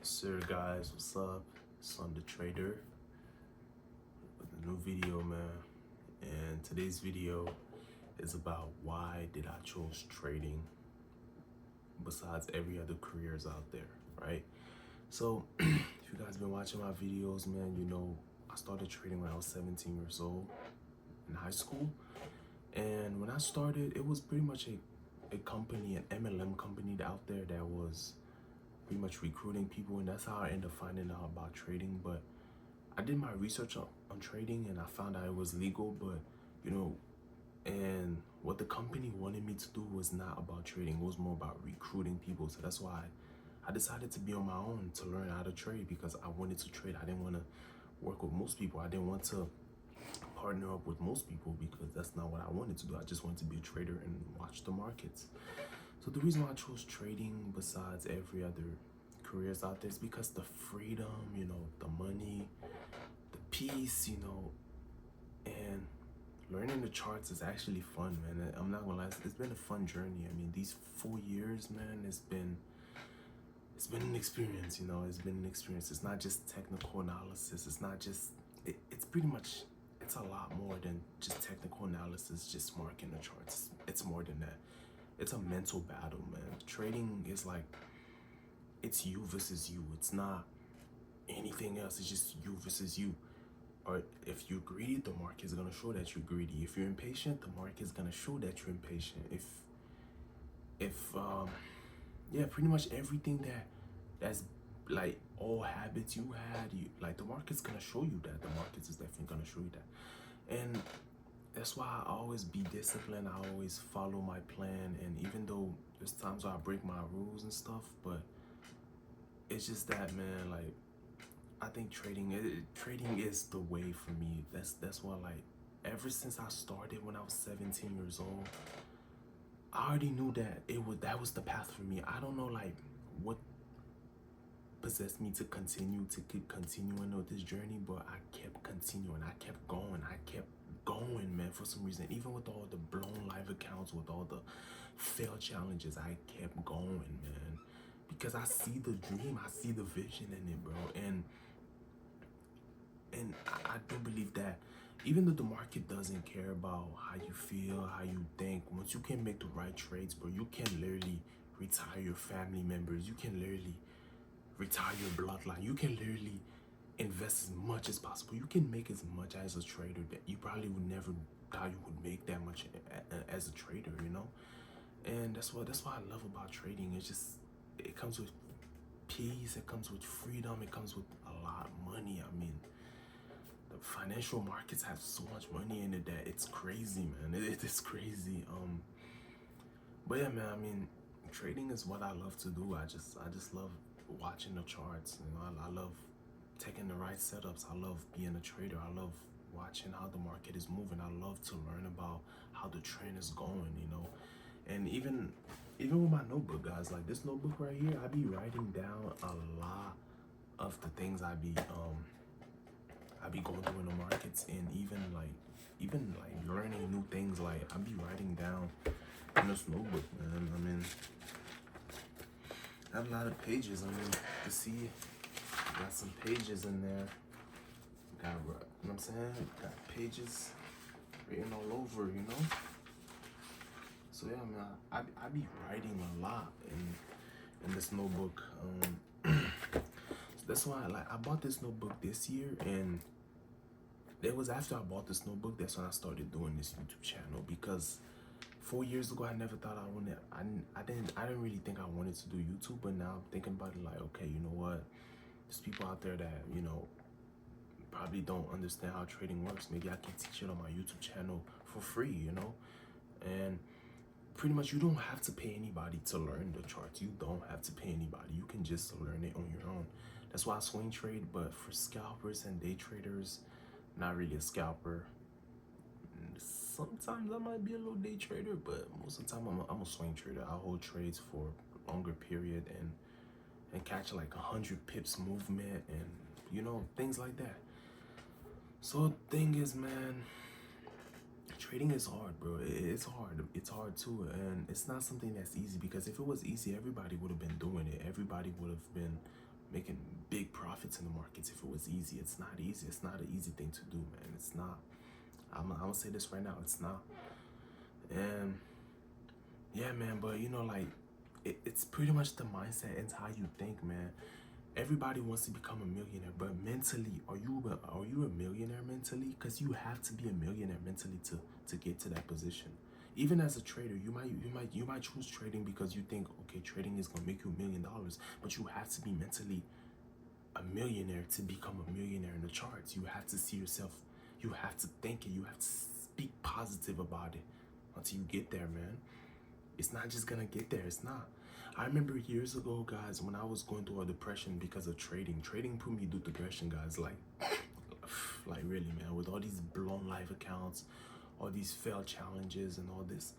Sir guys, what's up? Son the Trader with a new video, man. And today's video is about why did I choose trading besides every other careers out there, right? So if you guys been watching my videos, man, you know I started trading when I was 17 years old in high school. And when I started, it was pretty much a company, an MLM company out there that was pretty much recruiting people, and that's how I ended up finding out about trading. But I did my research on trading and I found out it was legal, but you know, and what the company wanted me to do was not about trading, it was more about recruiting people. So that's why I decided to be on my own to learn how to trade, because I wanted to trade. I didn't want to work with most people. I didn't want to partner up with most people because that's not what I wanted to do. I just wanted to be a trader and watch the markets. So the reason why I chose trading besides every other careers out there is because the freedom, you know, the money, the peace, you know, and learning the charts is actually fun, man. I'm not gonna lie, it's been a fun journey. I mean, these 4 years, man, it's been an experience, you know. It's been an experience. It's not just technical analysis. It's not just it's pretty much, it's a lot more than just technical analysis, just marking the charts. It's more than that. It's a mental battle, man. Trading is like, it's you versus you. It's not anything else. It's just you versus you. Or if you're greedy, the market is gonna show that you're greedy. If you're impatient, the market is gonna show that you're impatient. If yeah, pretty much everything that's like all habits you had, you like, the market's gonna show you that. The markets is definitely gonna show you that. And that's why I always be disciplined. I always follow my plan. And even though there's times where I break my rules and stuff, but it's just that, man, like, I think trading is the way for me. That's why, like, ever since I started when I was 17 years old, I already knew that that was the path for me. I don't know, like, what possessed me to continue to keep continuing on this journey, but I kept continuing. I kept going, man, for some reason. Even with all the blown live accounts, with all the failed challenges, I kept going, man, because I see the dream, I see the vision in it, bro. And I do believe that even though the market doesn't care about how you feel, how you think, once you can make the right trades, bro, you can literally retire your family members. You can literally retire your bloodline. You can literally invest as much as possible. You can make as much as a trader that you probably would never thought you would make that much as a trader, you know? And that's why I love about trading. It's just, it comes with peace, it comes with freedom, it comes with a lot of money. I mean, the financial markets have so much money in it that it's crazy, man. It is crazy. But yeah, man, I mean, trading is what I love to do. I just love watching the charts. You know, I love taking the right setups. I love being a trader. I love watching how the market is moving. I love to learn about how the trend is going, you know. And even with my notebook, guys, like this notebook right here, I be writing down a lot of the things I be going through in the markets, and even like learning new things. Like, I be writing down in this notebook, man. I mean, I have a lot of pages. I mean, you see, got some pages in there. Got, you know what I'm saying? Got pages written all over, you know? So yeah, man, I be writing a lot in this notebook. So that's why, like, I bought this notebook this year, and it was after I bought this notebook that's when I started doing this YouTube channel. Because 4 years ago, I never thought I wanted. I didn't really think I wanted to do YouTube. But now I'm thinking about it, like, okay, you know what? There's people out there that, you know, probably don't understand how trading works. Maybe I can teach it on my YouTube channel for free, you know. And pretty much, you don't have to pay anybody to learn the charts. You don't have to pay anybody. You can just learn it on your own. That's why I swing trade. But for scalpers and day traders, not really a scalper. Sometimes I might be a little day trader, but most of the time I'm a swing trader. I hold trades for a longer period and catch like 100 pips movement, and you know, things like that. So the thing is, man, Trading is hard, bro. It's hard. It's hard too, and it's not something that's easy, because if it was easy, everybody would have been doing it. Everybody would have been making big profits in the markets if it was easy. It's not easy. It's not an easy thing to do, man. It's not. I'm gonna say this right now. It's not. And yeah, man. But like it's pretty much the mindset and how you think, man. Everybody wants to become a millionaire, but mentally, are you a millionaire mentally? Because you have to be a millionaire mentally to get to that position. Even as a trader, you might choose trading because you think, okay, trading is gonna make you $1 million, but you have to be mentally a millionaire to become a millionaire in the charts. You have to see yourself, you have to think it, you have to speak positive about it until you get there, man. It's not just gonna get there. It's not. I remember years ago, guys, when I was going through a depression because of trading. Trading put me through depression, guys. Like really, man. With all these blown live accounts, all these failed challenges, and all this,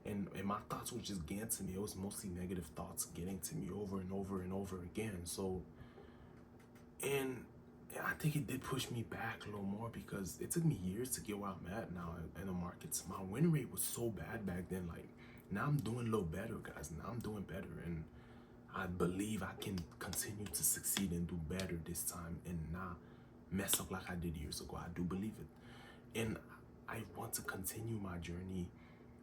and my thoughts were just getting to me. It was mostly negative thoughts getting to me over and over and over again. So, and I think it did push me back a little more, because it took me years to get where I'm at now in the markets. My win rate was so bad back then. Like, now I'm doing a little better, guys. Now I'm doing better, and I believe I can continue to succeed and do better this time and not mess up like I did years ago. I do believe it. And I want to continue my journey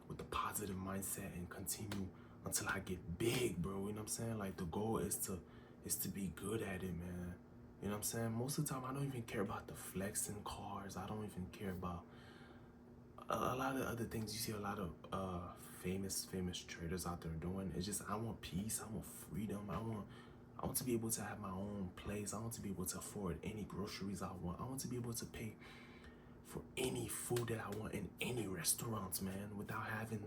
with a positive mindset and continue until I get big, bro. You know what I'm saying? Like, the goal is to be good at it, man. You know what I'm saying? Most of the time, I don't even care about the flexing cars. I don't even care about a lot of other things. You see a lot of famous traders out there doing. It's just, I want peace. I want freedom. I want to be able to have my own place. I want to be able to afford any groceries I want. I want to be able to pay for any food that I want in any restaurants, man, without having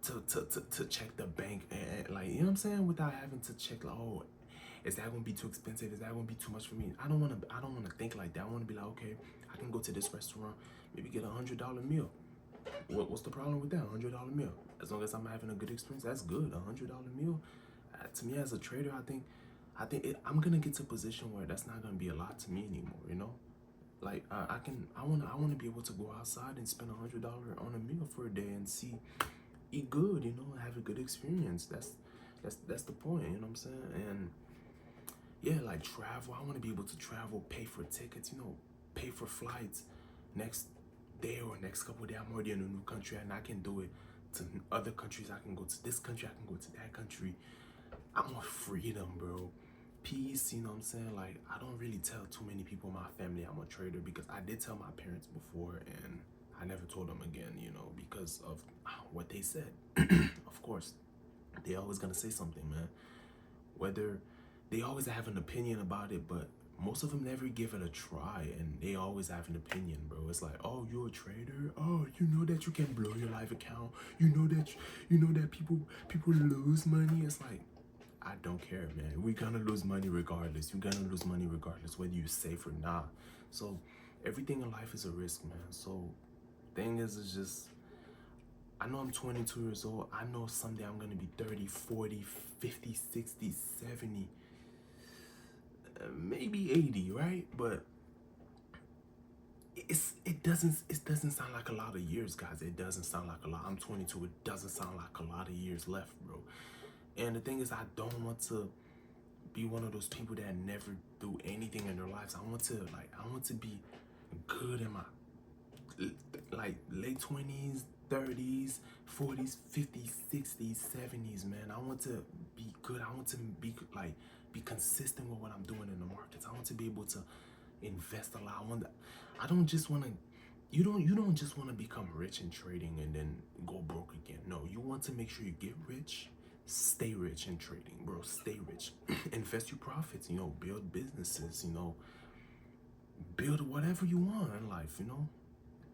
to check the bank, and like, you know what I'm saying, without having to check, like, oh, is that gonna be too expensive? Is that gonna be too much for me? I don't wanna think like that. I wanna be like, okay, I can go to this restaurant, maybe get $100 meal. What's the problem with that? $100 meal. As long as I'm having a good experience, that's good. $100 meal. To me, as a trader, I'm gonna get to a position where that's not gonna be a lot to me anymore. You know, like I wanna be able to go outside and spend $100 on a meal for a day and eat good. You know, have a good experience. That's the point. You know what I'm saying? And yeah, like travel. I want to be able to travel, pay for tickets, pay for flights next day or next couple of days. I'm already in a new country and I can do it to other countries. I can go to this country, I can go to that country. I want freedom, bro. Peace, you know what I'm saying? Like, I don't really tell too many people in my family I'm a trader, because I did tell my parents before and I never told them again, because of what they said. Of course, they always gonna say something, man. Whether they always have an opinion about it, but most of them never give it a try, and they always have an opinion, bro. It's like, oh, you're a trader. Oh, you know that you can blow your live account. You know that people lose money. It's like, I don't care, man. We're gonna lose money regardless. You're gonna lose money regardless, whether you're safe or not. So everything in life is a risk, man. So thing is just, I know I'm 22 years old. I know someday I'm gonna be 30, 40, 50, 60, 70, maybe 80, right? But it doesn't sound like a lot of years, guys. It doesn't sound like a lot. I'm 22. It doesn't sound like a lot of years left, bro. And the thing is, I don't want to be one of those people that never do anything in their lives. I want to be good in my late 20s, 30s, 40s, 50s, 60s, 70s, man. I want to be good. I want to be consistent with what I'm doing in the markets. I want to be able to invest a lot. I don't just want to you don't just want to become rich in trading and then go broke again. No, you want to make sure you get rich, stay rich in trading, bro. Stay rich. Invest your profits, build businesses, build whatever you want in life,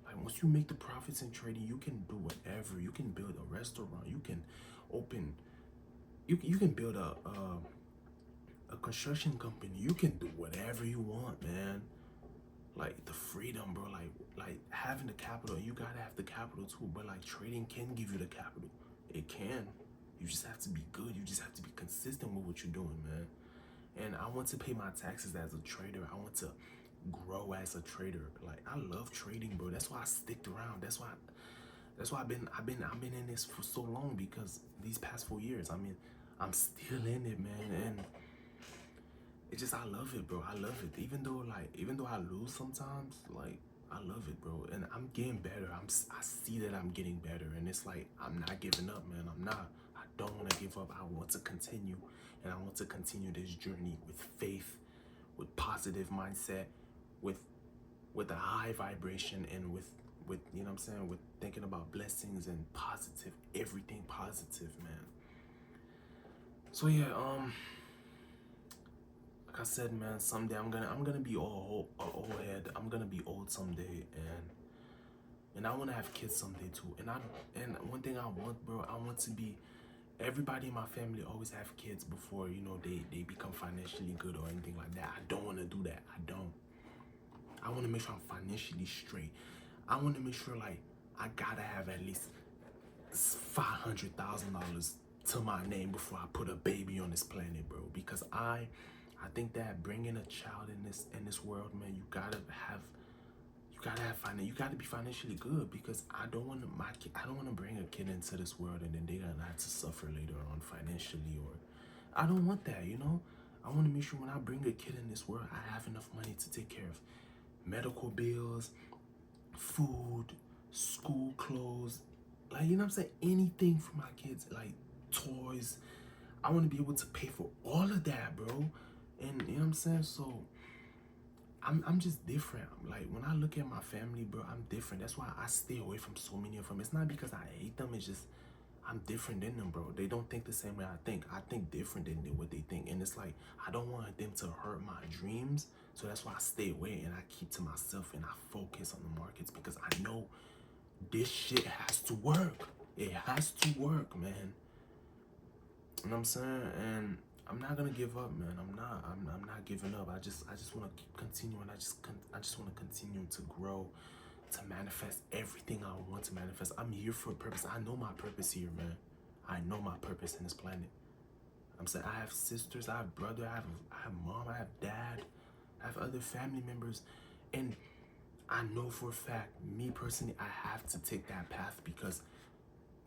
Like, once you make the profits in trading, you can do whatever. You can build a restaurant. You can open. You can build a construction company. You can do whatever you want, man. Like, the freedom, bro. Like having the capital. You gotta have the capital too. But like, trading can give you the capital. It can. You just have to be good. You just have to be consistent with what you're doing, man. And I want to pay my taxes as a trader. I want to grow as a trader. Like, I love trading, bro. That's why I sticked around. That's why I've been in this for so long, because these past 4 years, I mean, I'm still in it, man. And it's just, I love it, bro. I love it. Even though I lose sometimes, like, I love it, bro. And I'm getting better. I see that I'm getting better, and it's like, I'm not giving up, man. I'm not. I don't want to give up. I want to continue, and I want to continue this journey with faith, with positive mindset, with a high vibration, and with you know what I'm saying, with thinking about blessings and positive, everything positive, man. So yeah, like I said, man, someday I'm gonna be old head. I'm gonna be old someday, and I want to have kids someday too. And one thing I want, bro, I want to be. Everybody in my family always have kids before, you know, they become financially good or anything like that. I don't want to do that. I don't. I want to make sure I'm financially straight. I want to make sure, like, I gotta have at least $500,000 to my name before I put a baby on this planet, bro. Because I think that bringing a child in this world, man, you gotta be financially good, because I don't want to bring a kid into this world and then they're gonna have to suffer later on financially, or I don't want that, you know. I want to make sure when I bring a kid in this world, I have enough money to take care of medical bills, food, school clothes, like, you know what I'm saying, anything for my kids, like toys. I want to be able to pay for all of that, bro. And you know what I'm saying? So I'm just different. Like, when I look at my family, bro, I'm different. That's why I stay away from so many of them. It's not because I hate them. It's just I'm different than them, bro. They don't think the same way I think. I think different than what they think. And it's like, I don't want them to hurt my dreams. So that's why I stay away and I keep to myself and I focus on the markets, because I know this shit has to work. It has to work, man. You know what I'm saying? And I'm not gonna give up, man. I'm not giving up. I just want to keep continuing. I just want to continue to grow, to manifest everything I want to manifest. I'm here for a purpose. I know my purpose here, man. I know my purpose in this planet. I'm saying, I have sisters, I have brother, I have mom, I have dad, I have other family members, and I know for a fact, me personally, I have to take that path, because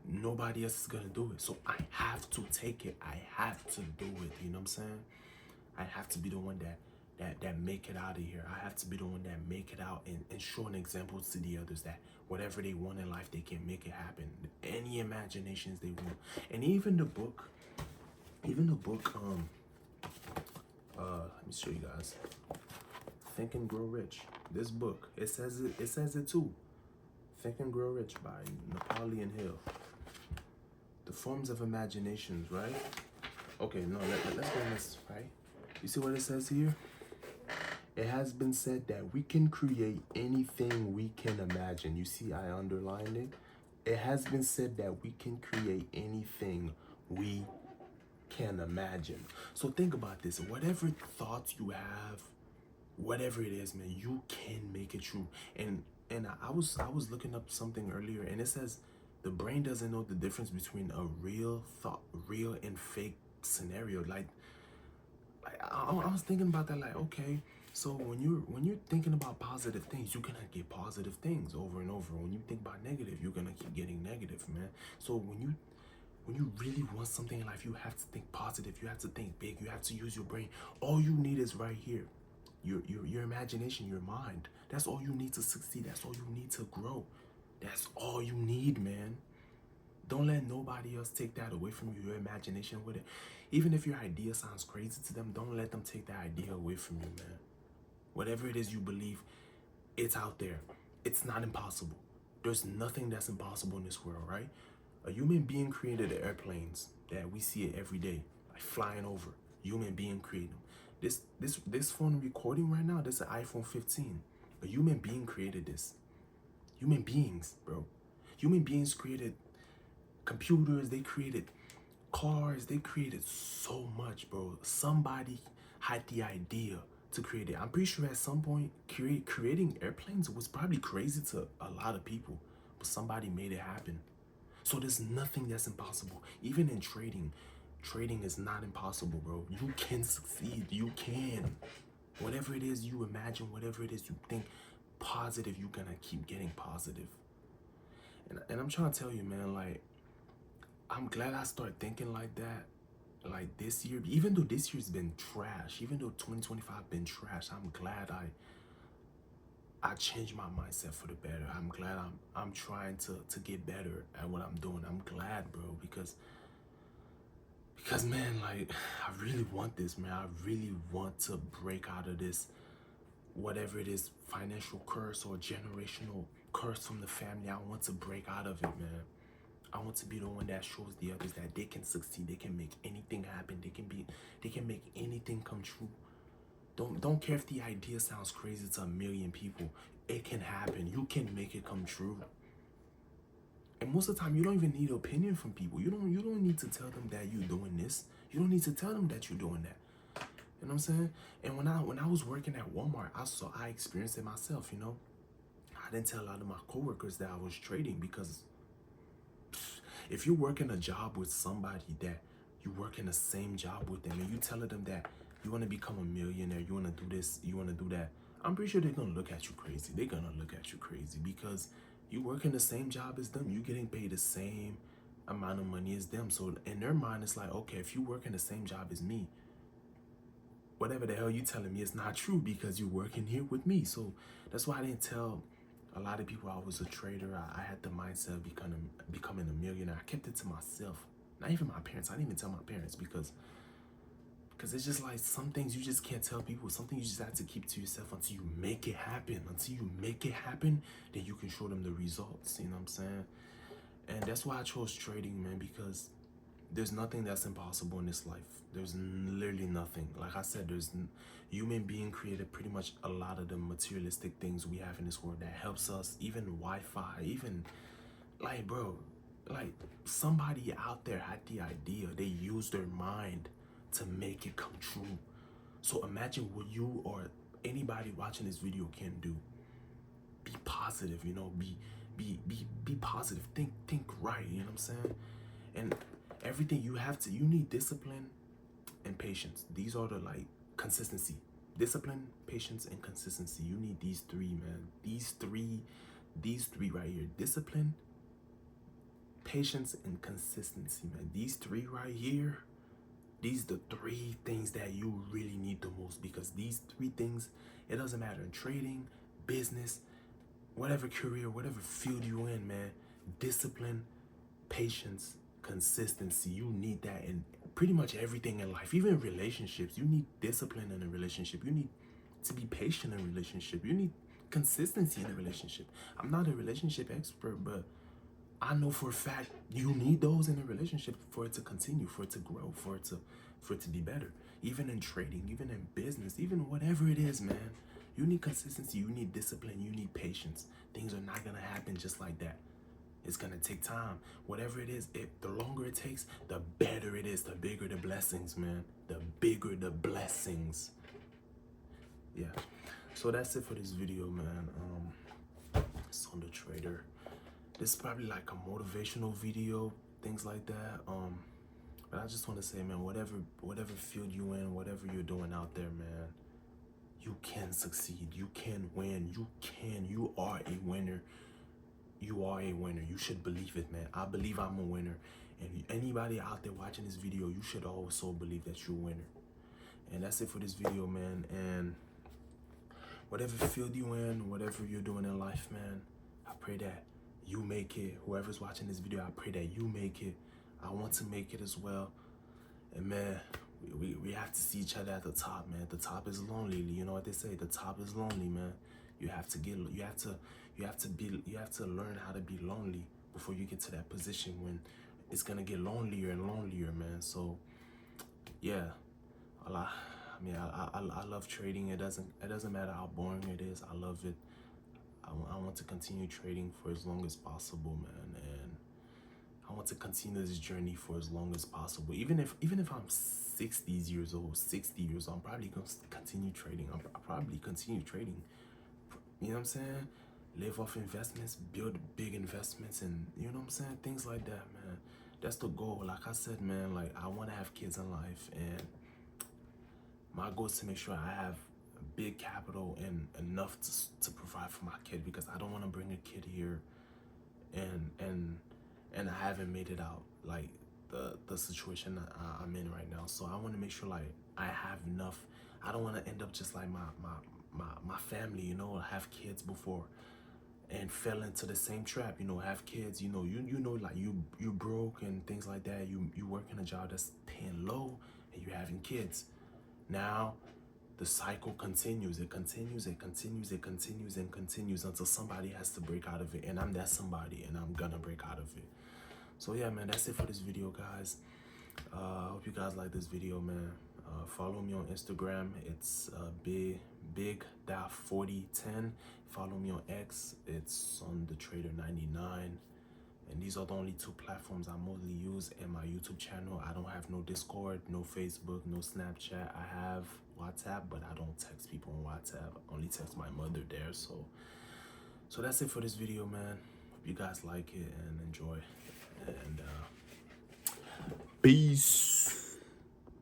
nobody else is gonna do it. So I have to take it. I have to do it. You know what I'm saying? I have to be the one that make it out of here. I have to be the one that make it out and show an example to the others that whatever they want in life, they can make it happen. Any imaginations they want. And even the book, let me show you guys. Think and Grow Rich. This book, it says it too. Think and Grow Rich by Napoleon Hill. The forms of imaginations, right? Okay, no, let's go on this, right? You see what it says here? It has been said that we can create anything we can imagine. You see, I underlined it. It has been said that we can create anything we can imagine. So think about this. Whatever thoughts you have, whatever it is, man, you can make it true. And I was looking up something earlier, and it says the brain doesn't know the difference between a real and fake scenario. Like I was thinking about that. Like, okay, so when you're thinking about positive things, you're gonna get positive things over and over. When you think about negative, you're gonna keep getting negative, man. So when you really want something in life, you have to think positive. You have to think big. You have to use your brain. All you need is right here. Your imagination, your mind. That's all you need to succeed. That's all you need to grow. That's all you need, man. Don't let nobody else take that away from you, your imagination with it. Even if your idea sounds crazy to them, don't let them take that idea away from you, man. Whatever it is you believe, it's out there. It's not impossible. There's nothing that's impossible in this world, right? A human being created airplanes that we see it every day, like flying over. Human being created them. This phone recording right now, this is an iPhone 15. A human being created this. Human beings, bro. Human beings created computers, they created cars, they created so much, bro. Somebody had the idea to create it. I'm pretty sure at some point creating airplanes was probably crazy to a lot of people, but somebody made it happen. So there's nothing that's impossible. Even in trading is not impossible, bro. You can succeed. You can. Whatever it is you imagine, whatever it is you think positive, you're gonna keep getting positive. And I'm trying to tell you, man, like, I'm glad I started thinking like that. Like this year, even though this year's been trash, even though 2025 been trash, I'm glad I changed my mindset for the better. I'm glad I'm trying to get better at what I'm doing. I'm glad, bro, because man, like, I really want this, man. I really want to break out of this, whatever it is, financial curse or generational curse from the family. I want to break out of it, man. I want to be the one that shows the others that they can succeed, they can make anything happen, they can make anything come true. Don't care if the idea sounds crazy to a million people. It can happen. You can make it come true. And most of the time, you don't even need an opinion from people. You don't need to tell them that you're doing this. You don't need to tell them that you're doing that. You know what I'm saying? And when I was working at Walmart, I experienced it myself, you know. I didn't tell a lot of my coworkers that I was trading because if you're working a job with somebody that you work in the same job with them and you telling them that you want to become a millionaire, you want to do this, you want to do that, I'm pretty sure they're going to look at you crazy. They're going to look at you crazy because you work in the same job as them. You getting paid the same amount of money as them. So in their mind, it's like, okay, if you work in the same job as me, whatever the hell you telling me is not true because you're working here with me. So that's why I didn't tell a lot of people I was a trader. I had the mindset of becoming a millionaire. I kept it to myself. Not even my parents. I didn't even tell my parents because it's just like some things you just can't tell people. Something you just have to keep to yourself until you make it happen. Until you make it happen, then you can show them the results. You know what I'm saying? And that's why I chose trading, man, because there's nothing that's impossible in this life. There's literally nothing. Like I said, human being created pretty much a lot of the materialistic things we have in this world that helps us, even Wi-Fi, even like, bro, like somebody out there had the idea. They used their mind to make it come true. So imagine what you or anybody watching this video can do. Be positive, you know, be positive. Think right, you know what I'm saying? And everything you need discipline and patience. These are the like consistency. Discipline, patience, and consistency. You need these three, man. These three right here. Discipline, patience, and consistency, man. These three right here, these are the three things that you really need the most because these three things, it doesn't matter in trading, business, whatever career, whatever field you're in, man. Discipline, patience, consistency. You need that in pretty much everything in life. Even in relationships, you need discipline in a relationship. You need to be patient in a relationship. You need consistency in a relationship. I'm not a relationship expert, but I know for a fact you need those in a relationship for it to continue, for it to grow, for it to be better. Even in trading, even in business, even whatever it is, man. You need consistency, you need discipline, you need patience. Things are not gonna happen just like that. It's gonna take time. Whatever it is, the longer it takes, the better it is, the bigger the blessings, man. The bigger the blessings. Yeah. So that's it for this video, man. It's on the trader. This is probably like a motivational video, things like that. But I just want to say, man, whatever field you in, whatever you're doing out there, man, you can succeed. You can win. You are a winner. You are a winner. You should believe it, man. I believe I'm a winner. And anybody out there watching this video, you should also believe that you're a winner. And that's it for this video, man. And whatever field you in, whatever you're doing in life, man, I pray that you make it. Whoever's watching this video, I pray that you make it. I want to make it as well. And man, we have to see each other at the top, man. The top is lonely. You know what they say? The top is lonely, man. You have to learn how to be lonely before you get to that position when it's gonna get lonelier and lonelier, man. So yeah, I love trading. It doesn't matter how boring it is. I love it. I want to continue trading for as long as possible, man, and I want to continue this journey for as long as possible. Even if I'm 60 years old, I'm probably gonna continue trading. I'll probably continue trading. You know what I'm saying? Live off investments, build big investments, and you know what I'm saying? Things like that, man. That's the goal. Like I said, man, like I want to have kids in life, and my goal is to make sure I have big capital and enough to provide for my kid, because I don't want to bring a kid here and I haven't made it out, like the situation that I'm in right now. So I want to make sure like I have enough. I don't want to end up just like my family, you know, have kids before and fell into the same trap, you know, have kids, you know, you know, like you broke and things like that. You work in a job that's paying low and you're having kids. Now the cycle continues, it continues, it continues, it continues and continues until somebody has to break out of it. And I'm that somebody, and I'm gonna break out of it. So yeah, man, that's it for this video, guys. I hope you guys like this video, man. Follow me on Instagram. It's big.4010. Follow me on X. It's on the Trader 99. And these are the only two platforms I mostly use. And my YouTube channel, I don't have no Discord, no Facebook, no Snapchat. I have WhatsApp, but I don't text people on WhatsApp. I only text my mother there. So that's it for this video, man. Hope you guys like it and enjoy. And peace.